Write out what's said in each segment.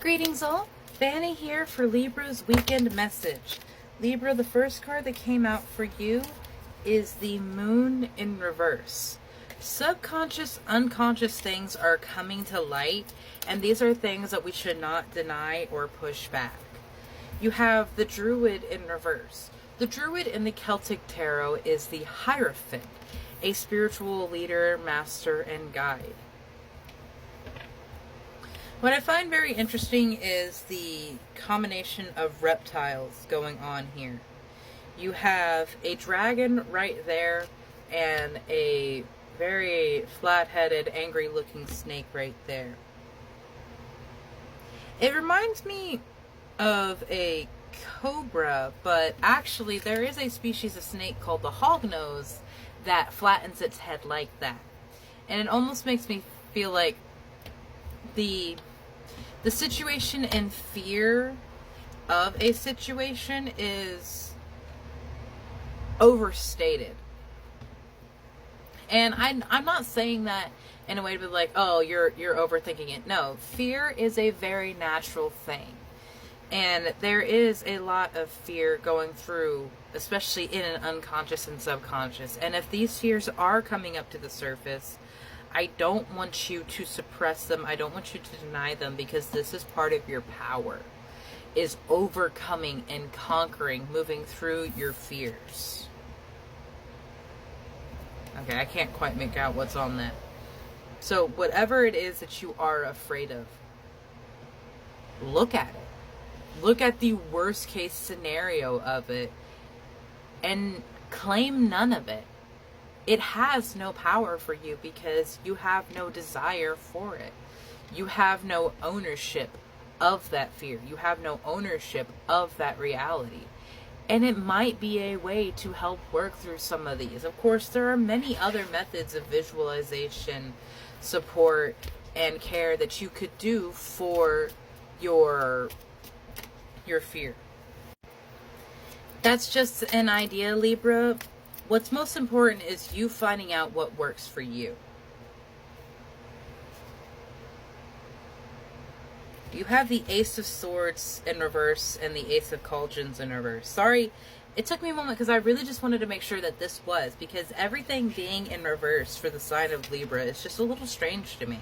Greetings all, Fanny here for Libra's weekend message. Libra, the first card that came out for you is the Moon in reverse. Subconscious, unconscious things are coming to light, and these are things that we should not deny or push back. You have the Druid in reverse. The Druid in the Celtic Tarot is the Hierophant, a spiritual leader, master, and guide. What I find very interesting is the combination of reptiles going on here. You have a dragon right there and a very flat-headed, angry-looking snake right there. It reminds me of a cobra, but actually there is a species of snake called the hognose that flattens its head like that. And it almost makes me feel like the situation and fear of a situation is overstated. And I'm not saying that in a way to be like, oh, you're overthinking it. No, fear is a very natural thing. And there is a lot of fear going through, especially in an unconscious and subconscious. And if these fears are coming up to the surface, I don't want you to suppress them. I don't want you to deny them, because this is part of your power, is overcoming and conquering, moving through your fears. Okay, I can't quite make out what's on that. So whatever it is that you are afraid of, look at it. Look at the worst case scenario of it and claim none of it. It has no power for you because you have no desire for it. You have no ownership of that fear. You have no ownership of that reality. And it might be a way to help work through some of these. Of course, there are many other methods of visualization, support, and care that you could do for your fear. That's just an idea, Libra. What's most important is you finding out what works for you. You have the Ace of Swords in reverse and the Ace of Cauldrons in reverse. Sorry, it took me a moment because I really just wanted to make sure that this was, because everything being in reverse for the sign of Libra is just a little strange to me.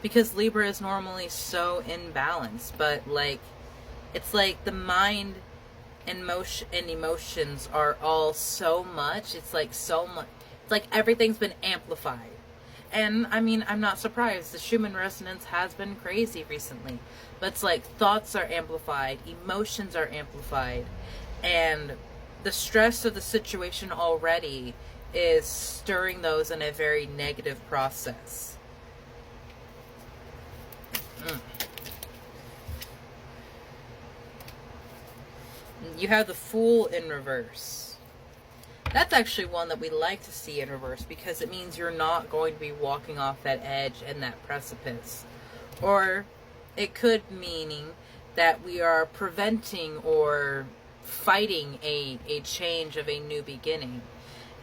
Because Libra is normally so in balance, but like, it's like the mind and emotions are all so much. It's like so much. It's like everything's been amplified. And I mean, I'm not surprised. The Schumann resonance has been crazy recently. But it's like thoughts are amplified, emotions are amplified, and the stress of the situation already is stirring those in a very negative process. You have the Fool in reverse. That's actually one that we like to see in reverse, because it means you're not going to be walking off that edge and that precipice. Or it could meaning that we are preventing or fighting a change of a new beginning.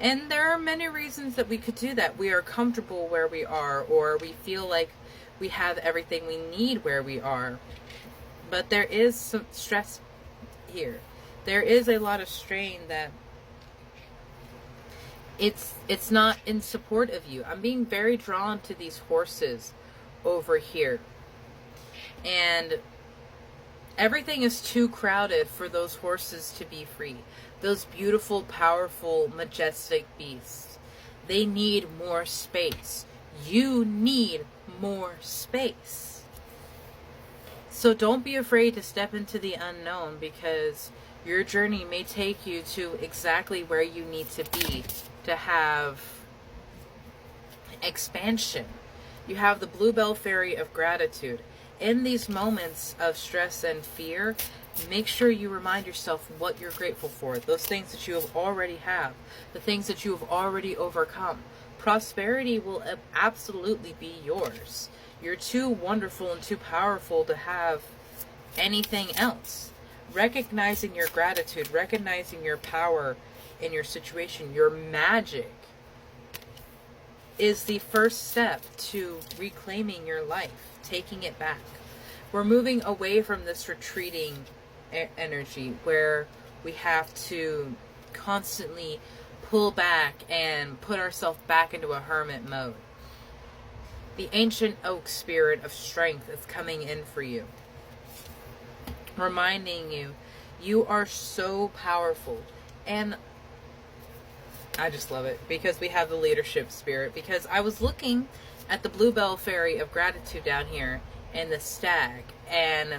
And there are many reasons that we could do that. We are comfortable where we are, or we feel like we have everything we need where we are. But there is some stress here. There is a lot of strain that it's not in support of you. I'm being very drawn to these horses over here. And everything is too crowded for those horses to be free. Those beautiful, powerful, majestic beasts. They need more space. You need more space. So don't be afraid to step into the unknown, because your journey may take you to exactly where you need to be to have expansion. You have the Bluebell Fairy of Gratitude. In these moments of stress and fear, make sure you remind yourself what you're grateful for. Those things that you have already have. The things that you have already overcome. Prosperity will absolutely be yours. You're too wonderful and too powerful to have anything else. Recognizing your gratitude, recognizing your power in your situation, your magic, is the first step to reclaiming your life, taking it back. We're moving away from this retreating energy where we have to constantly pull back and put ourselves back into a hermit mode. The ancient oak spirit of strength is coming in for you, reminding you, you are so powerful. And I just love it because we have the leadership spirit. Because I was looking at the Bluebell Fairy of Gratitude down here and the stag, and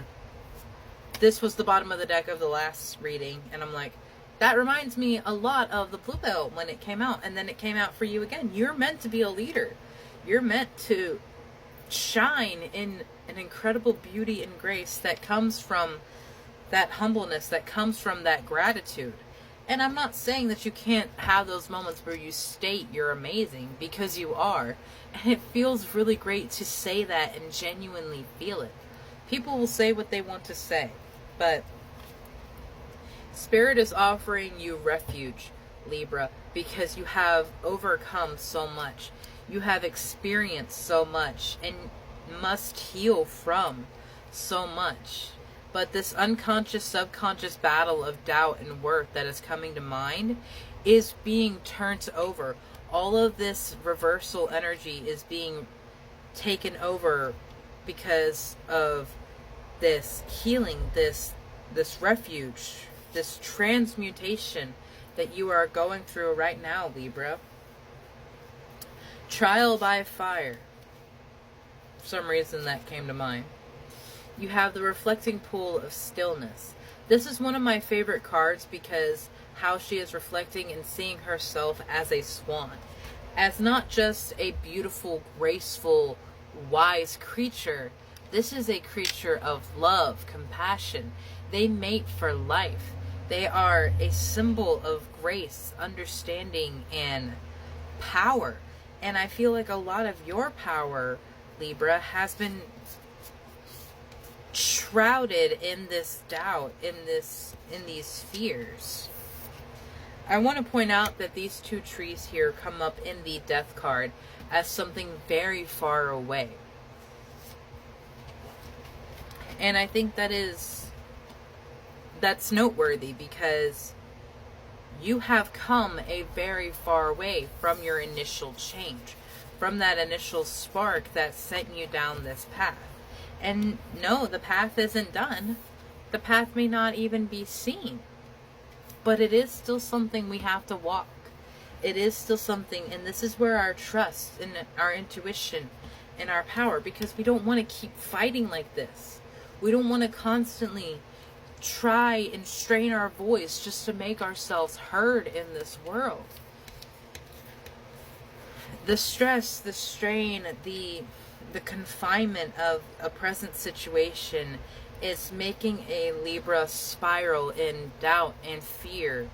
this was the bottom of the deck of the last reading, and I'm like, that reminds me a lot of the Bluebell when it came out. And then it came out for you again. You're meant to be a leader. You're meant to shine in an incredible beauty and grace that comes from that humbleness, that comes from that gratitude. And I'm not saying that you can't have those moments where you state you're amazing, because you are. And it feels really great to say that and genuinely feel it. People will say what they want to say, but Spirit is offering you refuge, Libra, because you have overcome so much. You have experienced so much and must heal from so much. But this unconscious, subconscious battle of doubt and worth that is coming to mind is being turned over. All of this reversal energy is being taken over because of this healing, this refuge, this transmutation that you are going through right now, Libra. Trial by fire. For some reason that came to mind. You have the reflecting pool of stillness. This is one of my favorite cards because how she is reflecting and seeing herself as a swan. As not just a beautiful, graceful, wise creature. This is a creature of love, compassion. They mate for life. They are a symbol of grace, understanding, and power. And I feel like a lot of your power, Libra, has been shrouded in this doubt, in these fears. I want to point out that these two trees here come up in the Death card as something very far away. And I think that's noteworthy because you have come a very far way from your initial change, from that initial spark that sent you down this path. And no, the path isn't done. The path may not even be seen. But it is still something we have to walk. It is still something, and this is where our trust and our intuition and our power, because we don't want to keep fighting like this. We don't want to constantly try and strain our voice just to make ourselves heard in this world. The stress, the strain, the confinement of a present situation is making a Libra spiral in doubt and fear.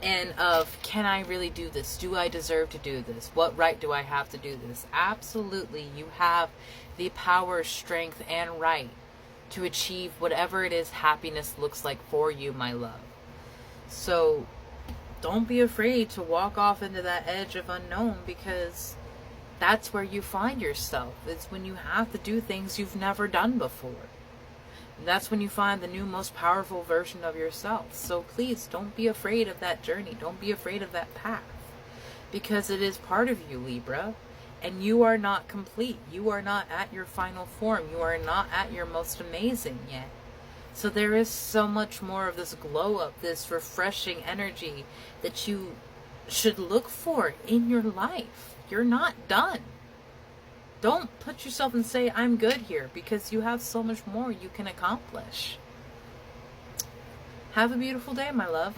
And of, can I really do this? Do I deserve to do this? What right do I have to do this? Absolutely, you have the power, strength, and right to achieve whatever it is happiness looks like for you, my love. So don't be afraid to walk off into that edge of unknown, because that's where you find yourself. It's when you have to do things you've never done before. That's when you find the new, most powerful version of yourself. So please don't be afraid of that journey. Don't be afraid of that path, because it is part of you, Libra. And you are not complete. You are not at your final form. You are not at your most amazing yet. So there is so much more of this glow up, this refreshing energy that you should look for in your life. You're not done. Don't put yourself and say, I'm good here, because you have so much more you can accomplish. Have a beautiful day, my love.